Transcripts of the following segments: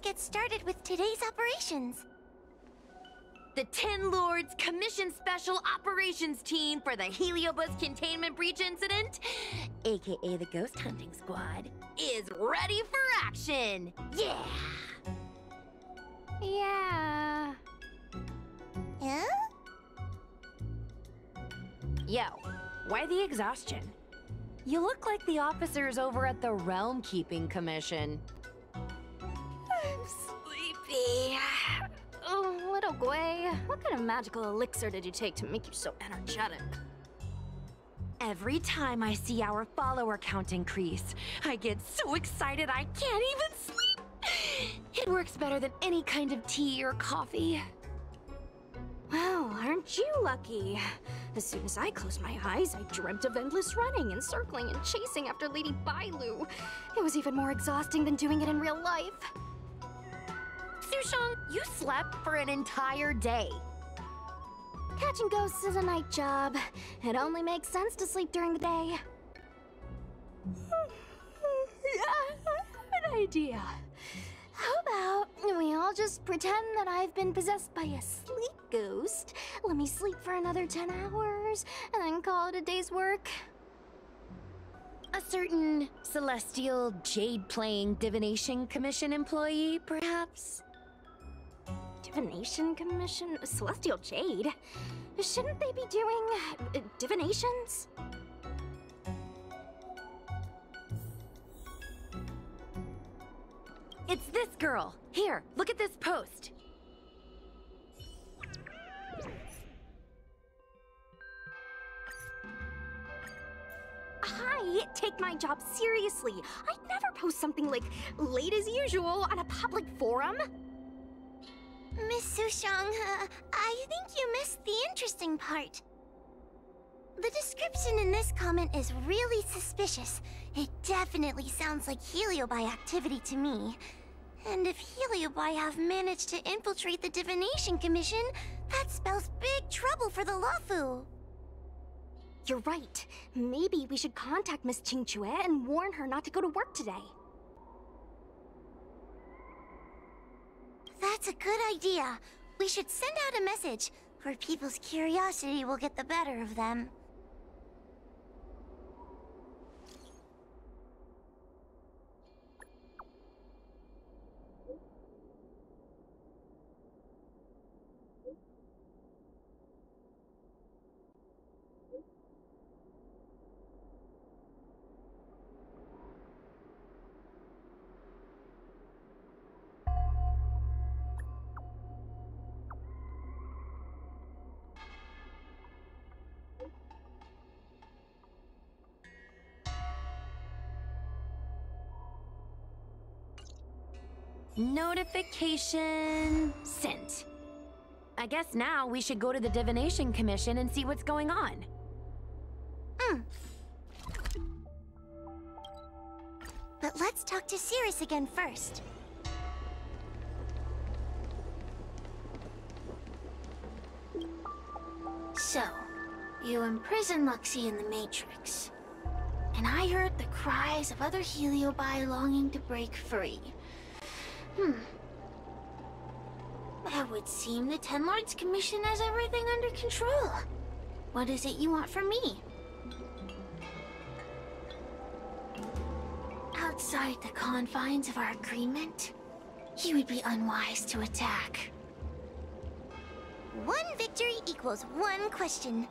get started with today's operations. The Ten Lords Commission Special Operations Team for the Heliobus Containment Breach Incident, aka the Ghost Hunting Squad, is ready for action! Yeah! Yeah. Huh? Yo, why the exhaustion? You look like the officers over at the Realm Keeping Commission. I'm sleepy. Oh, little Gwei, what kind of magical elixir did you take to make you so energetic? Every time I see our follower count increase, I get so excited I can't even sleep. It works better than any kind of tea or coffee. Well, aren't you lucky? As soon as I closed my eyes, I dreamt of endless running and circling and chasing after Lady Bailu. It was even more exhausting than doing it in real life. Sushang, you slept for an entire day. Catching ghosts is a night job. It only makes sense to sleep during the day. Yeah, I have an idea. How about we all just pretend that I've been possessed by a sleep ghost, let me sleep for another 10 hours, and then call it a day's work? A certain celestial jade-playing divination commission employee, perhaps? Divination Commission? Celestial Jade? Shouldn't they be doing divinations? It's this girl. Here, look at this post. Hi, take my job seriously. I'd never post something like late as usual on a public forum. Miss Sushang, I think you missed the interesting part. The description in this comment is really suspicious. It definitely sounds like Heliobi activity to me. And if Heliobi have managed to infiltrate the Divination Commission, that spells big trouble for the Luofu. You're right. Maybe we should contact Miss Qingchue and warn her not to go to work today. That's a good idea. We should send out a message, or people's curiosity will get the better of them. Notification sent. I guess now we should go to the Divination Commission and see what's going on. But let's talk to Cirrus again first. So, you imprisoned Luxie in the Matrix. And I heard the cries of other Heliobi longing to break free. It would seem the Ten Lords Commission has everything under control. What is it you want from me? Outside the confines of our agreement, you would be unwise to attack. One victory equals one question.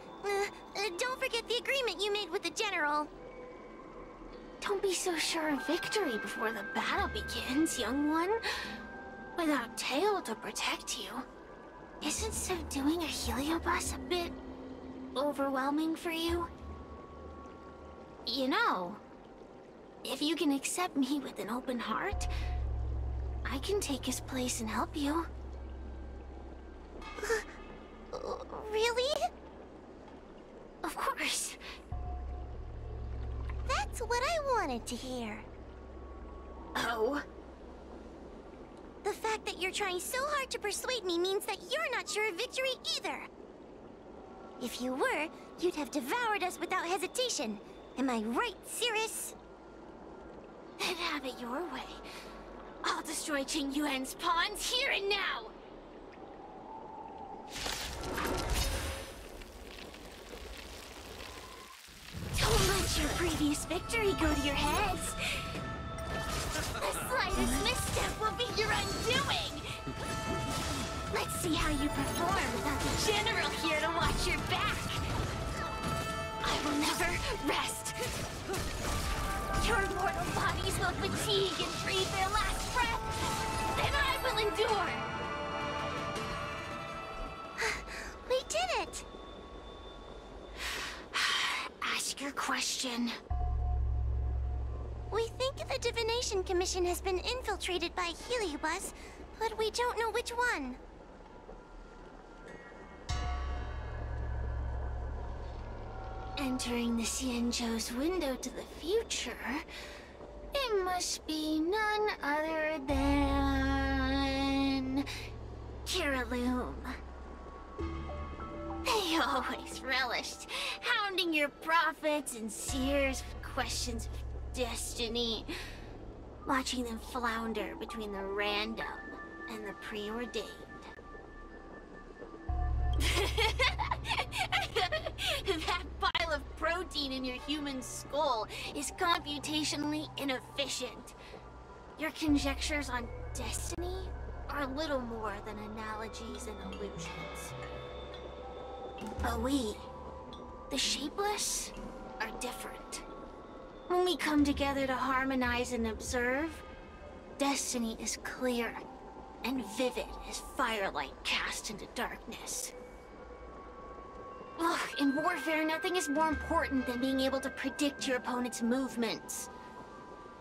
Don't forget the agreement you made with the General. Don't be so sure of victory before the battle begins, young one. Without Tail to protect you, isn't subduing a Heliobus a bit overwhelming for you? You know, if you can accept me with an open heart, I can take his place and help you. Really? Of course. That's what I wanted to hear. Oh? The fact that you're trying so hard to persuade me means that you're not sure of victory either. If you were, you'd have devoured us without hesitation. Am I right, Cirrus? Then have it your way. I'll destroy Qing Yuan's pawns here and now! Don't let your previous victory go to your heads. The slightest misstep will be your undoing. Let's see how you perform without the general here to watch your back. I will never rest. Your mortal bodies will fatigue and breathe their last breath. Then I will endure. We did it! Ask your question. We think the Divination Commission has been infiltrated by Heliobus, but we don't know which one. Entering the Xianzhou's window to the future, it must be none other than... Kiraloom. They always relished hounding your prophets and seers with questions of destiny, watching them flounder between the random and the preordained. That pile of protein in your human skull is computationally inefficient. Your conjectures on destiny are little more than analogies and illusions. But we, the Shapeless, are different. When we come together to harmonize and observe, destiny is clear and vivid as firelight cast into darkness. Ugh, in warfare, nothing is more important than being able to predict your opponent's movements.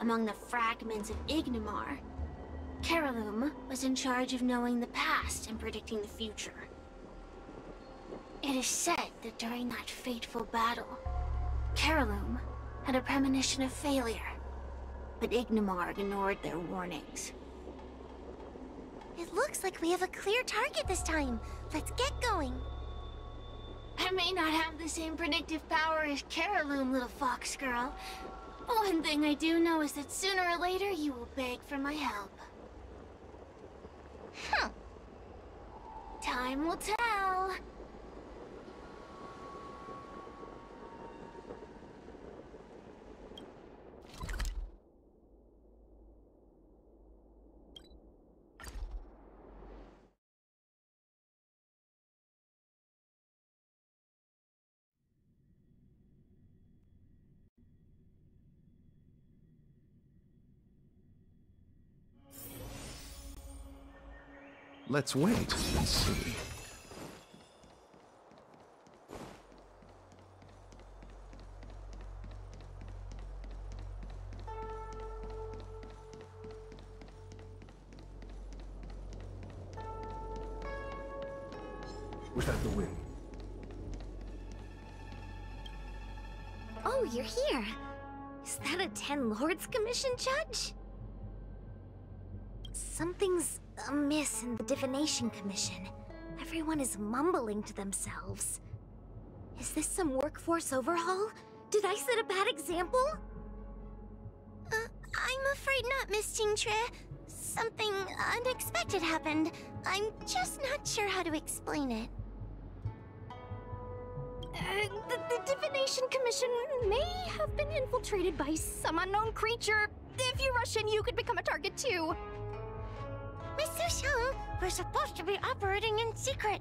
Among the fragments of Ignimar, Kiraloom was in charge of knowing the past and predicting the future. It is said that during that fateful battle, Kiraloom had a premonition of failure, but Ignimar ignored their warnings. It looks like we have a clear target this time. Let's get going. I may not have the same predictive power as Kiraloom, little fox girl. But one thing I do know is that sooner or later you will beg for my help. Time will tell. Let's wait and see. Was that the wind? Oh, you're here. Is that a 10 Lords Commission judge? Something's amiss in the Divination Commission. Everyone is mumbling to themselves. Is this some workforce overhaul? Did I set a bad example? I'm afraid not, Miss Qingtre. Something unexpected happened. I'm just not sure how to explain it. The Divination Commission may have been infiltrated by some unknown creature. If you rush in, you could become a target too. Miss Sushang, we're supposed to be operating in secret.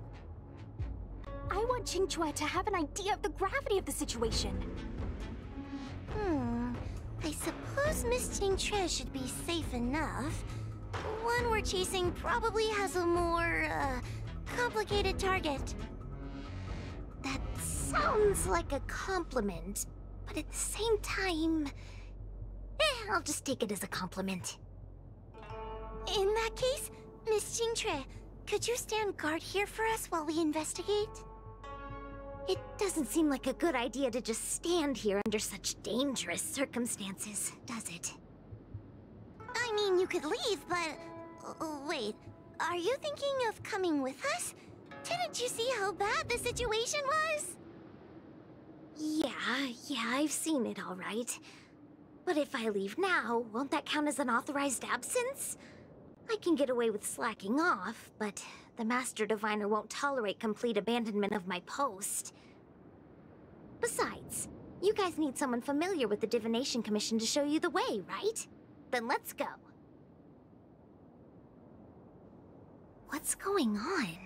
I want Qingque to have an idea of the gravity of the situation. I suppose Miss Qingtre should be safe enough. One we're chasing probably has a more, complicated target. That sounds like a compliment, but at the same time... I'll just take it as a compliment. In that case, Miss Qingtre, could you stand guard here for us while we investigate? It doesn't seem like a good idea to just stand here under such dangerous circumstances, does it? I mean, you could leave, but... wait, are you thinking of coming with us? Didn't you see how bad the situation was? Yeah, I've seen it all right. But if I leave now, won't that count as an authorized absence? I can get away with slacking off, but the Master Diviner won't tolerate complete abandonment of my post. Besides, you guys need someone familiar with the Divination Commission to show you the way, right? Then let's go. What's going on?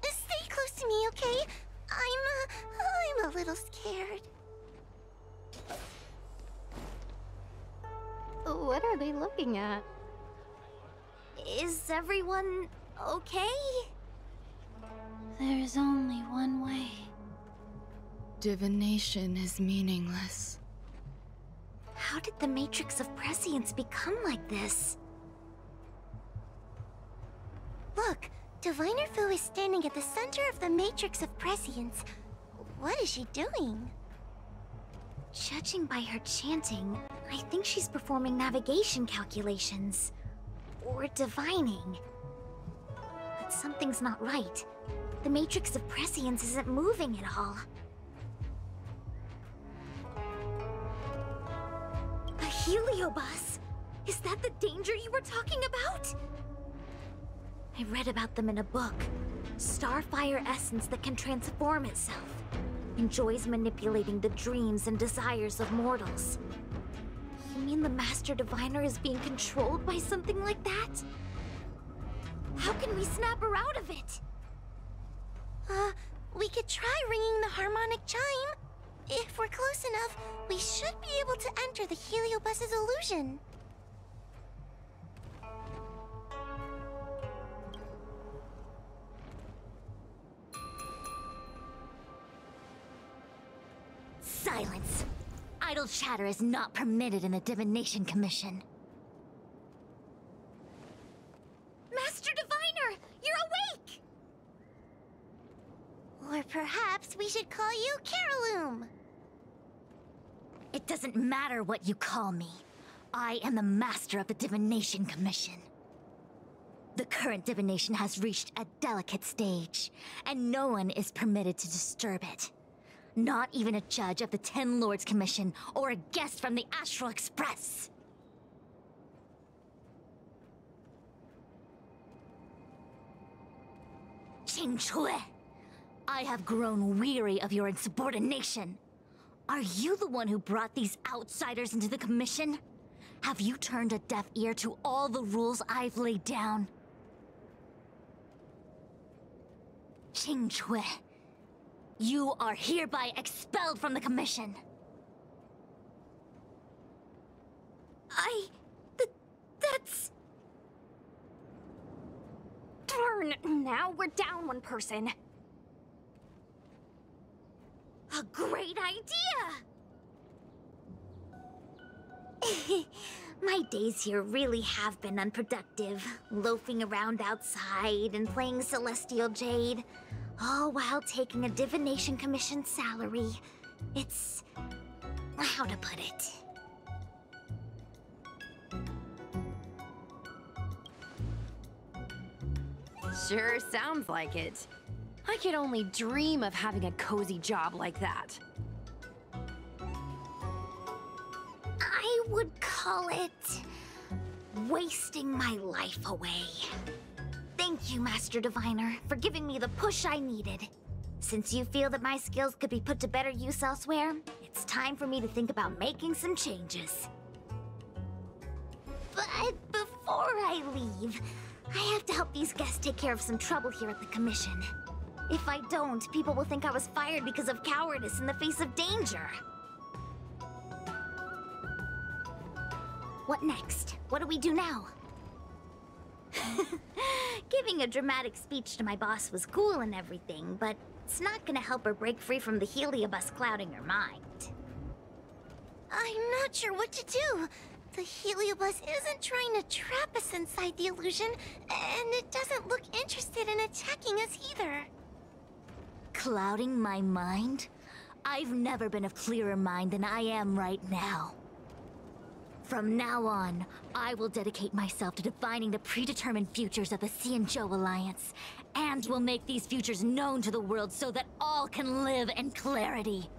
Stay close to me, okay? I'm a little scared. What are they looking at? Is everyone okay? There's only one way. Divination is meaningless. How did the Matrix of Prescience become like this? Look, Diviner Fu is standing at the center of the Matrix of Prescience. What is she doing? Judging by her chanting, I think she's performing navigation calculations. Or divining. But something's not right. The Matrix of Prescience isn't moving at all. A heliobus? Is that the danger you were talking about? I read about them in a book. Starfire essence that can transform itself. Enjoys manipulating the dreams and desires of mortals. You mean the Master Diviner is being controlled by something like that? How can we snap her out of it? We could try ringing the harmonic chime. If we're close enough, we should be able to enter the heliobus's illusion. Silence! Idle chatter is not permitted in the Divination Commission. Master Diviner, you're awake! Or perhaps we should call you Caroloom. It doesn't matter what you call me. I am the master of the Divination Commission. The current divination has reached a delicate stage, and no one is permitted to disturb it. Not even a judge of the Ten Lords Commission or a guest from the Astral Express. Qingchui, I have grown weary of your insubordination. Are you the one who brought these outsiders into the Commission? Have you turned a deaf ear to all the rules I've laid down? Qingchui, you are hereby expelled from the Commission. That's... Darn, now we're down one person. A great idea! My days here really have been unproductive, loafing around outside and playing Celestial Jade, all while taking a Divination Commission salary. It's... how to put it? Sure sounds like it. I could only dream of having a cozy job like that. I would call it... wasting my life away. Thank you, Master Diviner, for giving me the push I needed. Since you feel that my skills could be put to better use elsewhere, it's time for me to think about making some changes. But before I leave, I have to help these guests take care of some trouble here at the Commission. If I don't, people will think I was fired because of cowardice in the face of danger. What next? What do we do now? Giving a dramatic speech to my boss was cool and everything, but it's not gonna help her break free from the heliobus clouding her mind. I'm not sure what to do. The heliobus isn't trying to trap us inside the illusion, and it doesn't look interested in attacking us either. Clouding my mind? I've never been of clearer mind than I am right now. From now on, I will dedicate myself to defining the predetermined futures of the Xianzhou Alliance, and will make these futures known to the world so that all can live in clarity.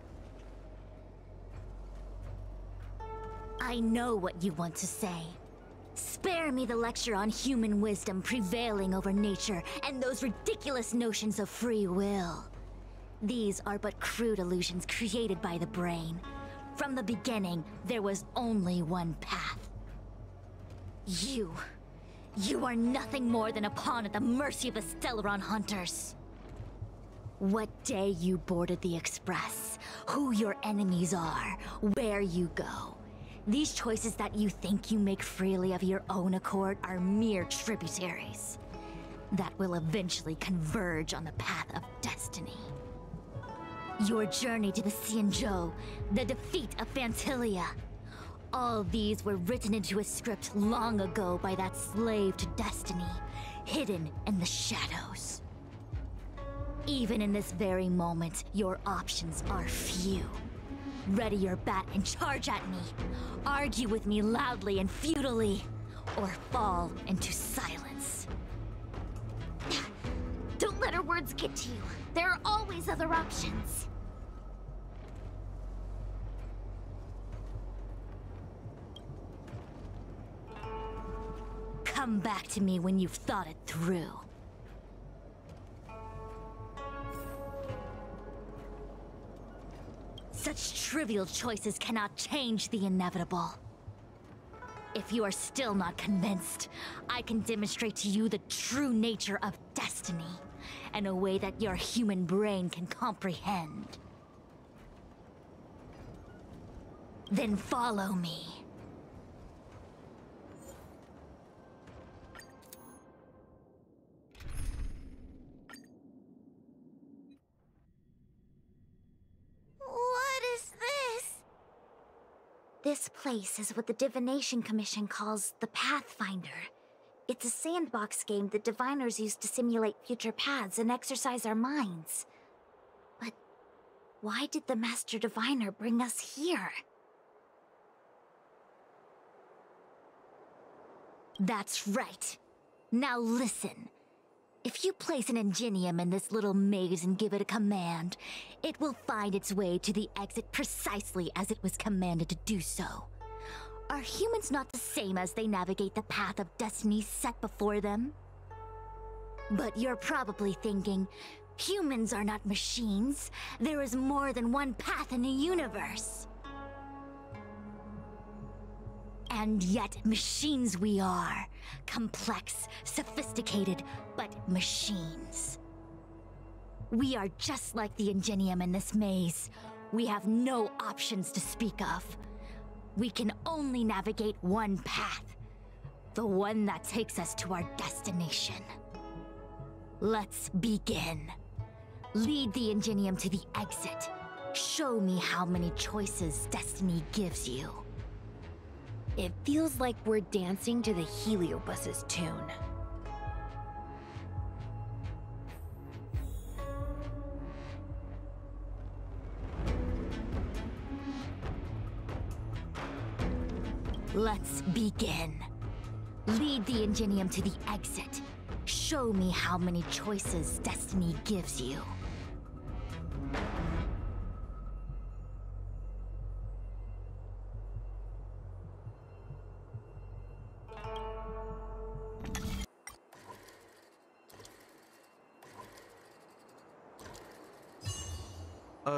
I know what you want to say. Spare me the lecture on human wisdom prevailing over nature and those ridiculous notions of free will. These are but crude illusions created by the brain. From the beginning, there was only one path. You are nothing more than a pawn at the mercy of the Stellaron hunters. What day you boarded the Express, who your enemies are, where you go. These choices that you think you make freely of your own accord are mere tributaries that will eventually converge on the path of destiny. Your journey to the Xianzhou, the defeat of Phantilia. All these were written into a script long ago by that slave to destiny, hidden in the shadows. Even in this very moment, your options are few. Ready your bat and charge at me. Argue with me loudly and futilely, or fall into silence. Don't let her words get to you. There are always other options. Come back to me when you've thought it through. Such trivial choices cannot change the inevitable. If you are still not convinced, I can demonstrate to you the true nature of destiny in a way that your human brain can comprehend. Then follow me. What is this? This place is what the Divination Commission calls the Pathfinder. It's a sandbox game that diviners use to simulate future paths and exercise our minds. But why did the Master Diviner bring us here? That's right. Now listen. If you place an ingenium in this little maze and give it a command, it will find its way to the exit precisely as it was commanded to do so. Are humans not the same as they navigate the path of destiny set before them? But you're probably thinking, humans are not machines. There is more than one path in the universe. And yet, machines we are. Complex, sophisticated, but machines. We are just like the ingenium in this maze. We have no options to speak of. We can only navigate one path. The one that takes us to our destination. Let's begin. Lead the ingenium to the exit. Show me how many choices destiny gives you. It feels like we're dancing to the Heliobus's tune. Let's begin. Lead the ingenium to the exit. Show me how many choices destiny gives you.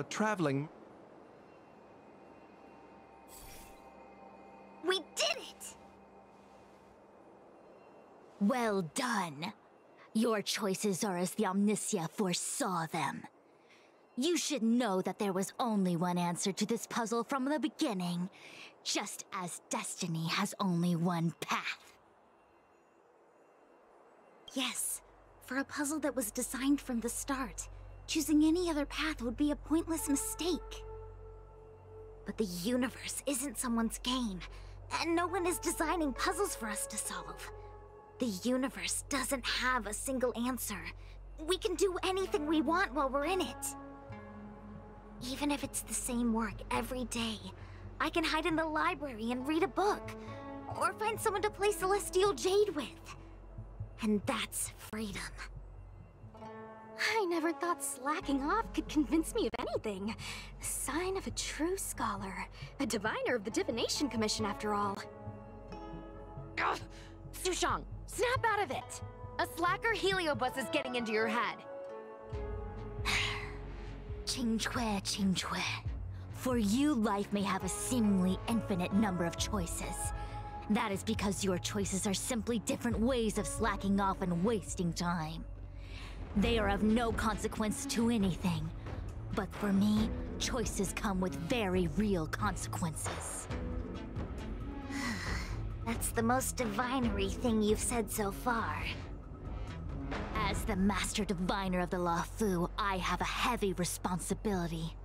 Traveling. We did it! Well done. Your choices are as the Omniscia foresaw them. You should know that there was only one answer to this puzzle from the beginning, just as destiny has only one path. Yes, for a puzzle that was designed from the start, choosing any other path would be a pointless mistake. But the universe isn't someone's game, and no one is designing puzzles for us to solve. The universe doesn't have a single answer. We can do anything we want while we're in it. Even if it's the same work every day, I can hide in the library and read a book, or find someone to play Celestial Jade with. And that's freedom. I never thought slacking off could convince me of anything. A sign of a true scholar. A diviner of the Divination Commission, after all. Ugh! Sushang, snap out of it! A slacker heliobus is getting into your head. Qingque. For you, life may have a seemingly infinite number of choices. That is because your choices are simply different ways of slacking off and wasting time. They are of no consequence to anything. But for me, choices come with very real consequences. That's the most divinery thing you've said so far. As the Master Diviner of the Luofu, I have a heavy responsibility.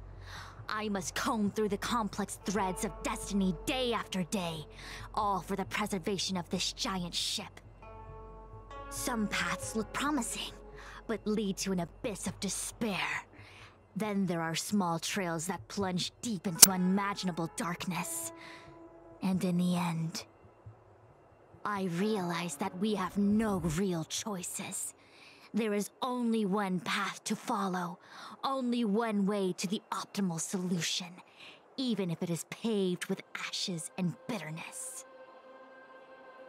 I must comb through the complex threads of destiny day after day, all for the preservation of this giant ship. Some paths look promising, but lead to an abyss of despair. Then there are small trails that plunge deep into unimaginable darkness. And in the end, I realize that we have no real choices. There is only one path to follow, only one way to the optimal solution, even if it is paved with ashes and bitterness.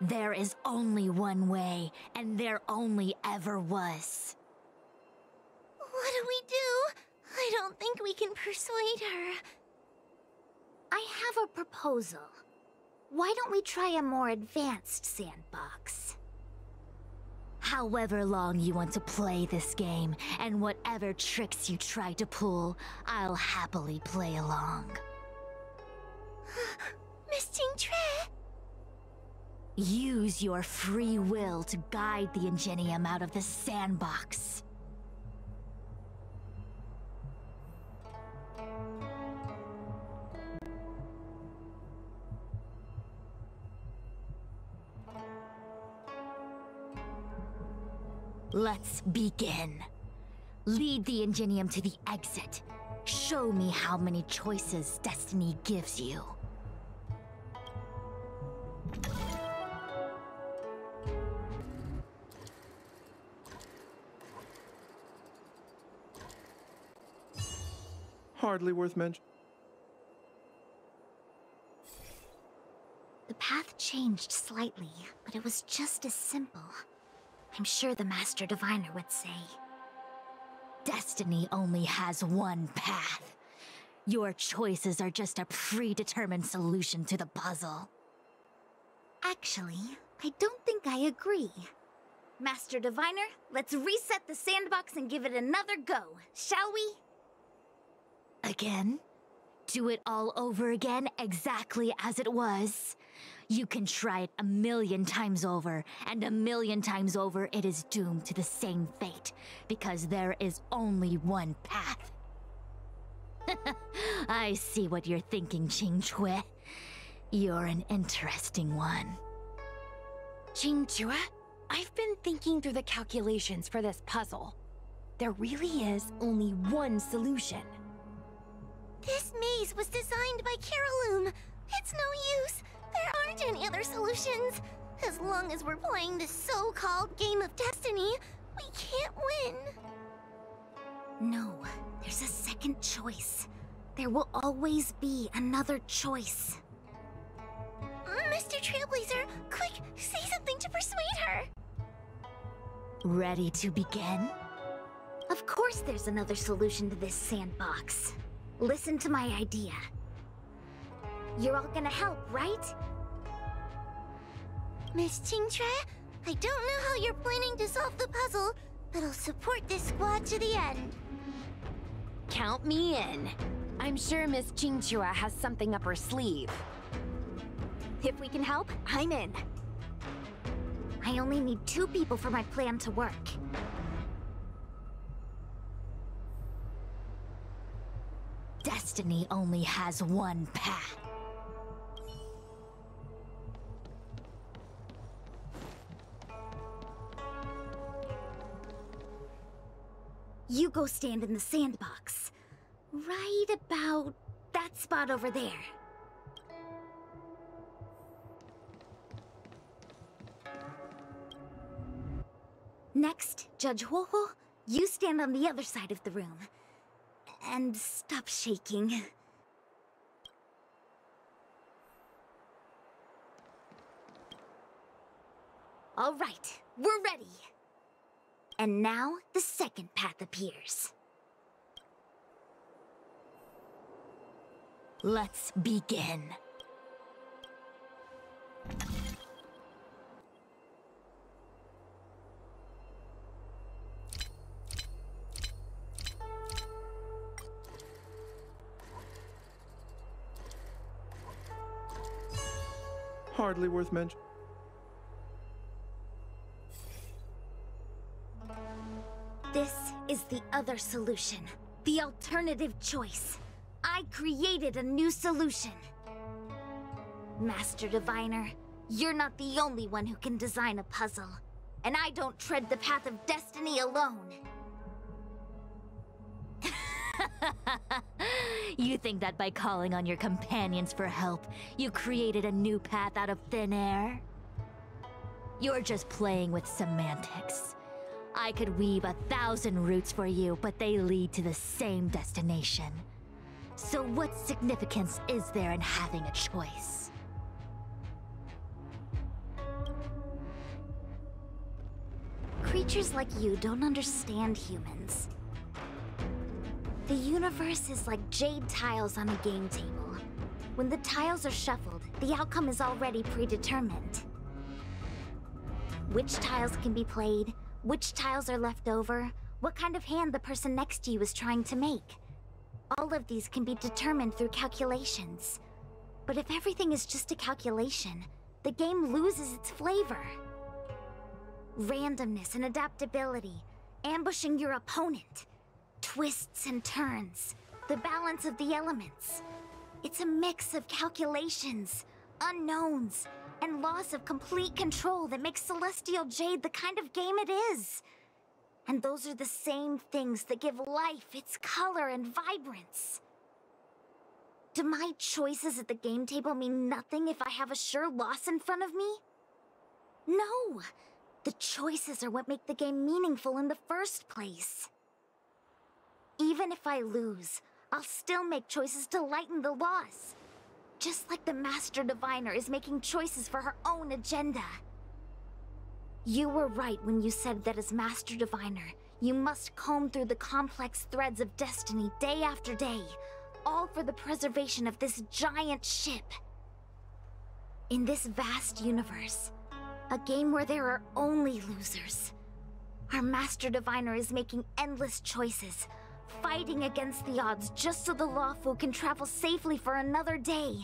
There is only one way, and there only ever was. What do we do? I don't think we can persuade her. I have a proposal. Why don't we try a more advanced sandbox? However long you want to play this game, and whatever tricks you try to pull, I'll happily play along. Miss Qingque? Use your free will to guide the Ingenium out of the sandbox. Let's begin. Lead the Ingenium to the exit. Show me how many choices destiny gives you. Hardly worth mention. The path changed slightly, but it was just as simple. I'm sure the Master Diviner would say. Destiny only has one path. Your choices are just a predetermined solution to the puzzle. Actually, I don't think I agree. Master Diviner, let's reset the sandbox and give it another go, shall we? Again? Do it all over again, exactly as it was? You can try it 1,000,000 times over, and 1,000,000 times over it is doomed to the same fate, because there is only one path. I see what you're thinking, Qingque. You're an interesting one. Qingque, I've been thinking through the calculations for this puzzle. There really is only one solution. This maze was designed by Caroloom. It's no use. There aren't any other solutions. As long as we're playing this so-called game of destiny, we can't win. No, there's a second choice. There will always be another choice. Mr. Trailblazer, quick, say something to persuade her. Ready to begin? Of course there's another solution to this sandbox. Listen to my idea. You're all gonna help, right? Miss Qingque, I don't know how you're planning to solve the puzzle, but I'll support this squad to the end. Count me in. I'm sure Miss Qingque has something up her sleeve. If we can help, I'm in. I only need 2 people for my plan to work. Destiny only has one path. You go stand in the sandbox. Right about that spot over there. Next, Judge Huohuo, You stand on the other side of the room. And stop shaking. All right, we're ready. And now the second path appears. Let's begin. Hardly worth mention. This is the other solution. The alternative choice. I created a new solution. Master Diviner, you're not the only one who can design a puzzle. And I don't tread the path of destiny alone. You think that by calling on your companions for help, you created a new path out of thin air? You're just playing with semantics. I could weave 1,000 routes for you, but they lead to the same destination. So what significance is there in having a choice? Creatures like you don't understand humans. The universe is like jade tiles on a game table. When the tiles are shuffled, the outcome is already predetermined. Which tiles can be played, which tiles are left over, what kind of hand the person next to you is trying to make. All of these can be determined through calculations. But if everything is just a calculation, the game loses its flavor. Randomness and adaptability, ambushing your opponent, twists and turns, the balance of the elements. It's a mix of calculations, unknowns, and loss of complete control that makes Celestial Jade the kind of game it is. And those are the same things that give life its color and vibrance. Do my choices at the game table mean nothing if I have a sure loss in front of me? No! The choices are what make the game meaningful in the first place. Even if I lose, I'll still make choices to lighten the loss. Just like the Master Diviner is making choices for her own agenda. You were right when you said that as Master Diviner, you must comb through the complex threads of destiny day after day, all for the preservation of this giant ship. In this vast universe, a game where there are only losers, our Master Diviner is making endless choices, fighting against the odds just so the Lawfu can travel safely for another day.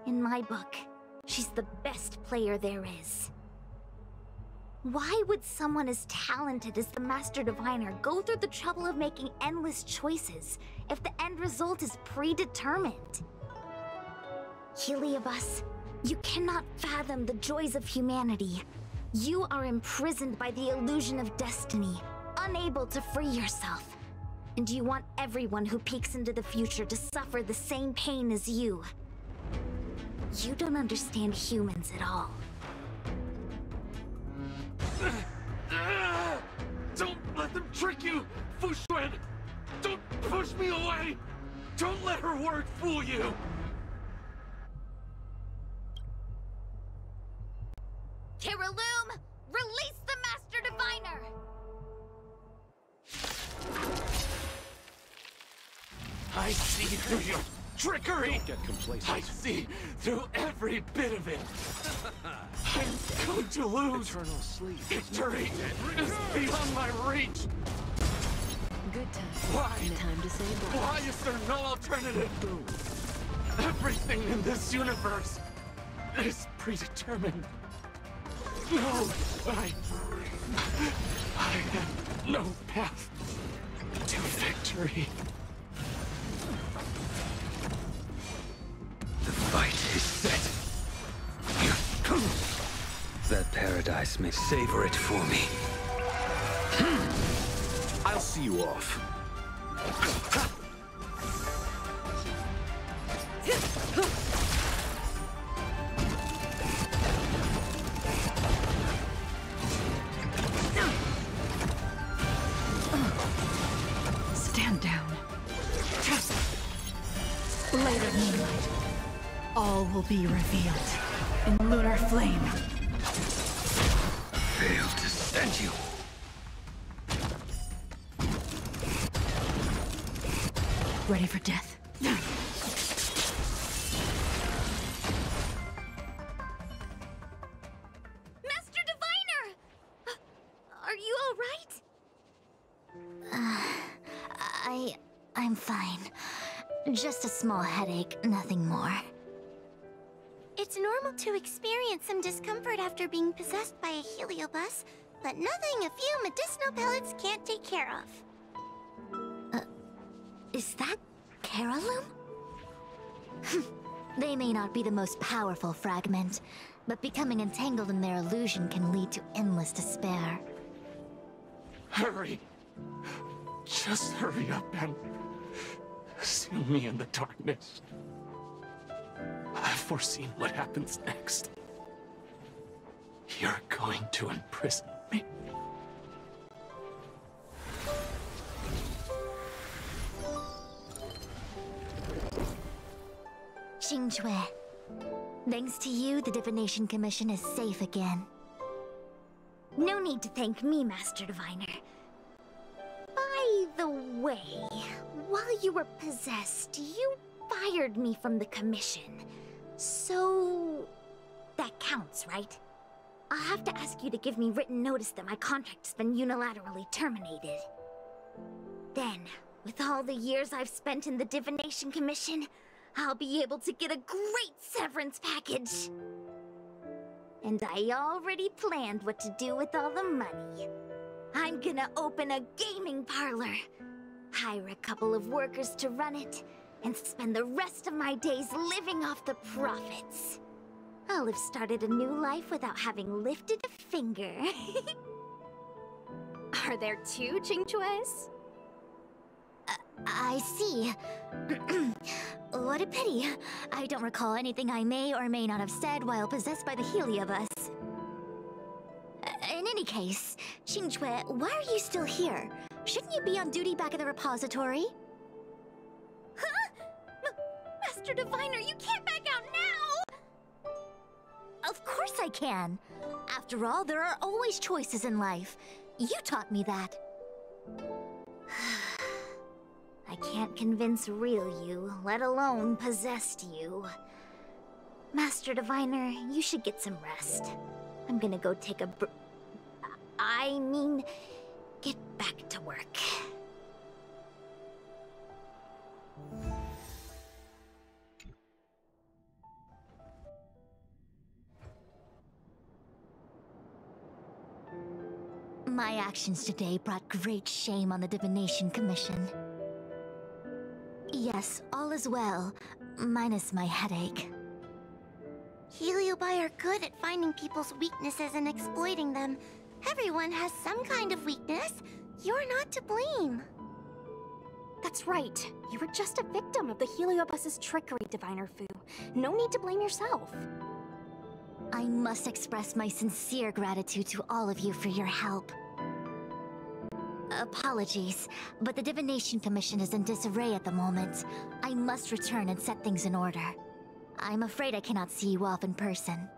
In my book, she's the best player there is. Why would someone as talented as the Master Diviner go through the trouble of making endless choices if the end result is predetermined? Heliobus, you cannot fathom the joys of humanity. You are imprisoned by the illusion of destiny, unable to free yourself. And you want everyone who peeks into the future to suffer the same pain as you. You don't understand humans at all. Don't let them trick you, Fuxuan! Don't push me away! Don't let her word fool you! Kiriloom, release the Master Diviner! I see through your trickery! Don't get complacent. I see through every bit of it! I'm going to lose! Eternal sleep. Victory is beyond my reach! Good time. Why? Time to say bye. Why is there no alternative? Everything in this universe is predetermined. No, I have no path to victory. The fight is set. That paradise may savor it for me. I'll see you off. All will be revealed in lunar flame. Failed to send you. Ready for death. Master Diviner! Are you all right? I'm fine. Just a small headache, nothing more. It's normal to experience some discomfort after being possessed by a heliobus, but nothing a few medicinal pellets can't take care of. Is that Carolum? They may not be the most powerful fragment, but becoming entangled in their illusion can lead to endless despair. Hurry! Just hurry up and seal me in the darkness. I've foreseen what happens next. You're going to imprison me. Xingque, thanks to you, the Divination Commission is safe again. No need to thank me, Master Diviner. By the way, while you were possessed, you fired me from the commission. So... that counts, right? I'll have to ask you to give me written notice that my contract's been unilaterally terminated. Then, with all the years I've spent in the Divination Commission, I'll be able to get a great severance package. And I already planned what to do with all the money. I'm gonna open a gaming parlor, hire a couple of workers to run it, and spend the rest of my days living off the profits. I'll have started a new life without having lifted a finger. Are there two Qingques? I see. What a pity. I don't recall anything I may or may not have said while possessed by the heliobus. In any case, Qingque, why are you still here? Shouldn't you be on duty back at the repository? Huh? Master Diviner, you can't back out now! Of course I can. After all, there are always choices in life. You taught me that. I can't convince real you, let alone possessed you. Master Diviner, you should get some rest. I'm gonna go take a get back to work. My actions today brought great shame on the Divination Commission. Yes, all is well, minus my headache. Heliobi are good at finding people's weaknesses and exploiting them. Everyone has some kind of weakness. You're not to blame. That's right. You were just a victim of the heliobus's trickery, Diviner Fu. No need to blame yourself. I must express my sincere gratitude to all of you for your help. Apologies, but the Divination Commission is in disarray at the moment. I must return and set things in order. I'm afraid I cannot see you off in person.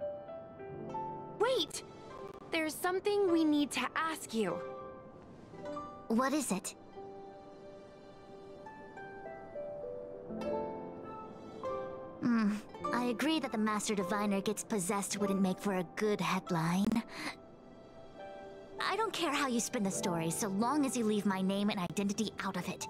Wait! There's something we need to ask you. What is it? I agree that the Master Diviner gets possessed wouldn't make for a good headline. I don't care how you spin the story, so long as you leave my name and identity out of it.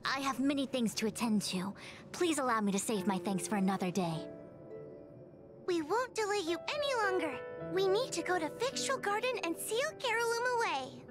I have many things to attend to. Please allow me to save my thanks for another day. We won't delay you any longer. We need to go to Victual Garden and seal Carolum away.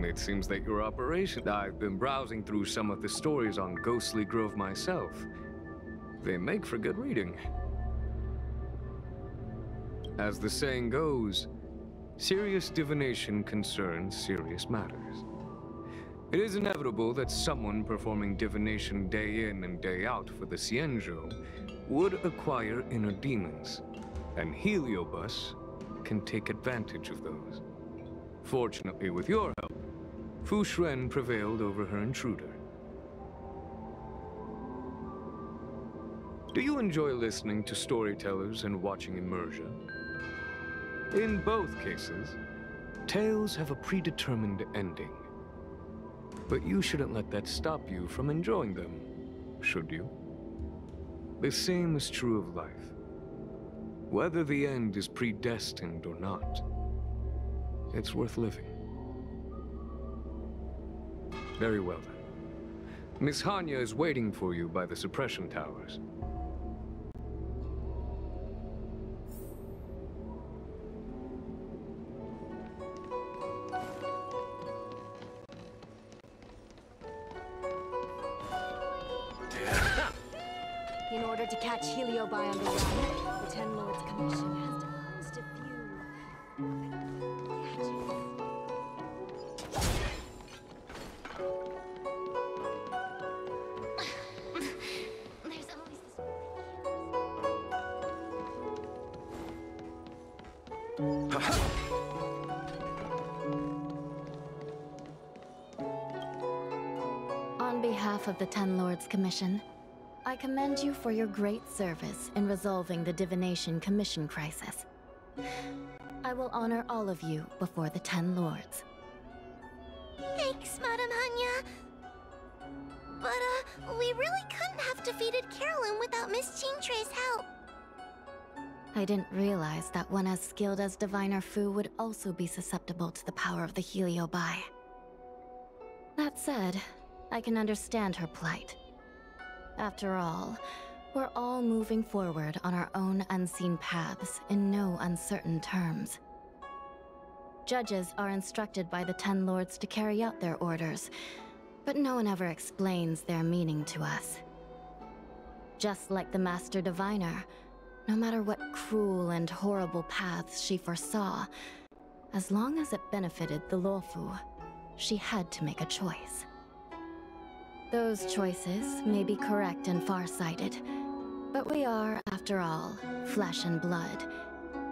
It seems that your operation... I've been browsing through some of the stories on Ghostly Grove myself. They make for good reading. As the saying goes, serious divination concerns serious matters. It is inevitable that someone performing divination day in and day out for the Cienjo would acquire inner demons, and Heliobus can take advantage of those. Fortunately, with your help, Fu Shren prevailed over her intruder. Do you enjoy listening to storytellers and watching immersion? In both cases, tales have a predetermined ending. But you shouldn't let that stop you from enjoying them, should you? The same is true of life. Whether the end is predestined or not, it's worth living. Very well then. Miss Hanya is waiting for you by the suppression towers. In order to catch Heliobi on the run, the Ten Lords Commission has devised a few gadgets. There's always this... On behalf of the Ten Lords Commission, I commend you for your great service in resolving the Divination Commission crisis. I will honor all of you before the Ten Lords. Thanks, Madam Hanya. But, we really couldn't have defeated Carolyn without Miss Chingtre's help. I didn't realize that one as skilled as Diviner Fu would also be susceptible to the power of the Heliobi. That said, I can understand her plight. After all, we're all moving forward on our own unseen paths in no uncertain terms. Judges are instructed by the Ten Lords to carry out their orders, but no one ever explains their meaning to us. Just like the Master Diviner, no matter what cruel and horrible paths she foresaw, as long as it benefited the Luofu, she had to make a choice. Those choices may be correct and far-sighted, but we are, after all, flesh and blood,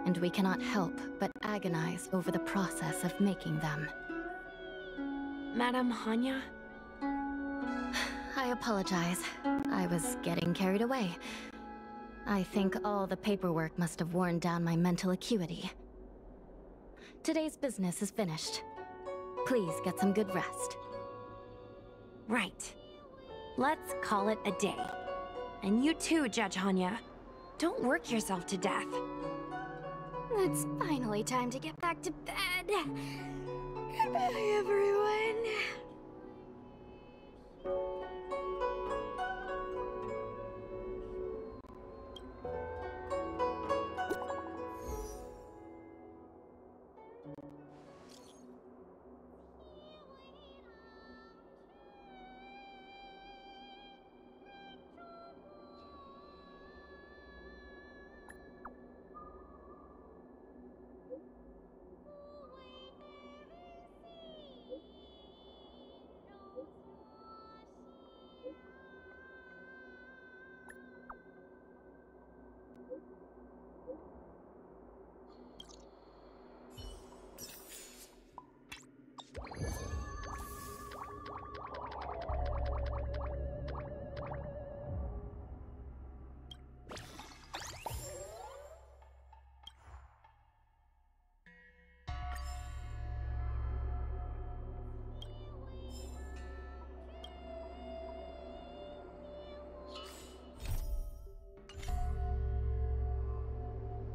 and we cannot help but agonize over the process of making them. Madam Hanya? I apologize. I was getting carried away. I think all the paperwork must have worn down my mental acuity. Today's business is finished. Please get some good rest. Right. Let's call it a day. And you too, Judge Hanya. Don't work yourself to death. It's finally time to get back to bed. Goodbye, everyone.